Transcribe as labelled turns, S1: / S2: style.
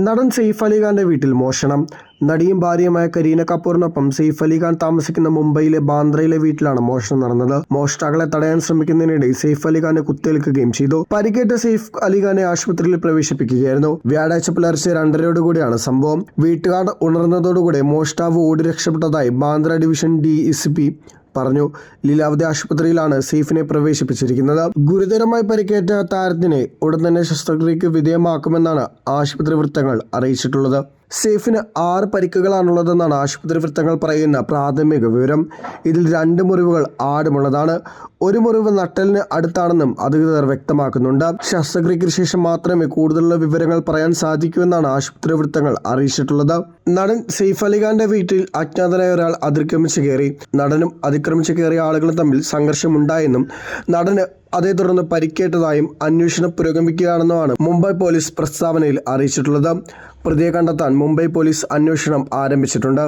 S1: നടൻ സെയ്ഫ് അലി ഖാന്റെ വീട്ടിൽ മോഷണം. നടിയും ഭാര്യയുമായ കരീന കപൂറിനൊപ്പം സെയ്ഫ് അലി ഖാൻ താമസിക്കുന്ന മുംബൈയിലെ ബാന്ദ്രയിലെ വീട്ടിലാണ് മോഷണം നടന്നത്. മോഷ്ടാക്കളെ തടയാൻ ശ്രമിക്കുന്നതിനിടെ സെയ്ഫ് അലി ഖാനെ കുത്തേൽക്കുകയും ചെയ്തു. പരിക്കേറ്റ സെയ്ഫ് അലി ഖാനെ ആശുപത്രിയിൽ പ്രവേശിപ്പിക്കുകയായിരുന്നു. വ്യാഴാഴ്ച പുലർച്ചെ 2:30 സംഭവം. വീട്ടുകാർ ഉണർന്നതോടുകൂടി മോഷ്ടാവ് ഓടി രക്ഷപ്പെട്ടതായി ബാന്ദ്ര ഡിവിഷൻ DSP പറഞ്ഞു. ലീലാവതി ആശുപത്രിയിലാണ് സെയ്ഫിനെ പ്രവേശിപ്പിച്ചിരിക്കുന്നത്. ഗുരുതരമായി പരിക്കേറ്റ താരത്തിനെ ഉടൻ തന്നെ ശസ്ത്രക്രിയയ്ക്ക് വിധേയമാക്കുമെന്നാണ് ആശുപത്രി വൃത്തങ്ങൾ അറിയിച്ചിട്ടുള്ളത്. സെയ്ഫിന് 6 പരിക്കുകളാണുള്ളതെന്നാണ് ആശുപത്രി വൃത്തങ്ങൾ പറയുന്ന പ്രാഥമിക വിവരം. ഇതിൽ 2 മുറിവുകൾ ആഴമുള്ളതാണ്. ഒരു മുറിവ് നട്ടെല്ലിന് അടുത്താണെന്നും അധികൃതർ വ്യക്തമാക്കുന്നുണ്ട്. ശസ്ത്രക്രിയയ്ക്ക് ശേഷം മാത്രമേ കൂടുതലുള്ള വിവരങ്ങൾ പറയാൻ സാധിക്കൂ എന്നാണ് ആശുപത്രി വൃത്തങ്ങൾ അറിയിച്ചിട്ടുള്ളത്. നടൻ സെയ്ഫ് അലി ഖാന്റെ വീട്ടിൽ അജ്ഞാതനായ ഒരാൾ അതിക്രമിച്ചു കയറി. നടനും അതിക്രമിച്ചു കയറിയ ആളുകളും തമ്മിൽ സംഘർഷമുണ്ടായെന്നും നടന് അതേ തുടർന്ന് പരിക്കേറ്റതായും അന്വേഷണം പുരോഗമിക്കുകയാണെന്നുമാണ് മുംബൈ പോലീസ് പ്രസ്താവനയിൽ അറിയിച്ചിട്ടുള്ളത്. പ്രതിയെ കണ്ടെത്താൻ മുംബൈ പോലീസ് അന്വേഷണം ആരംഭിച്ചിട്ടുണ്ട്.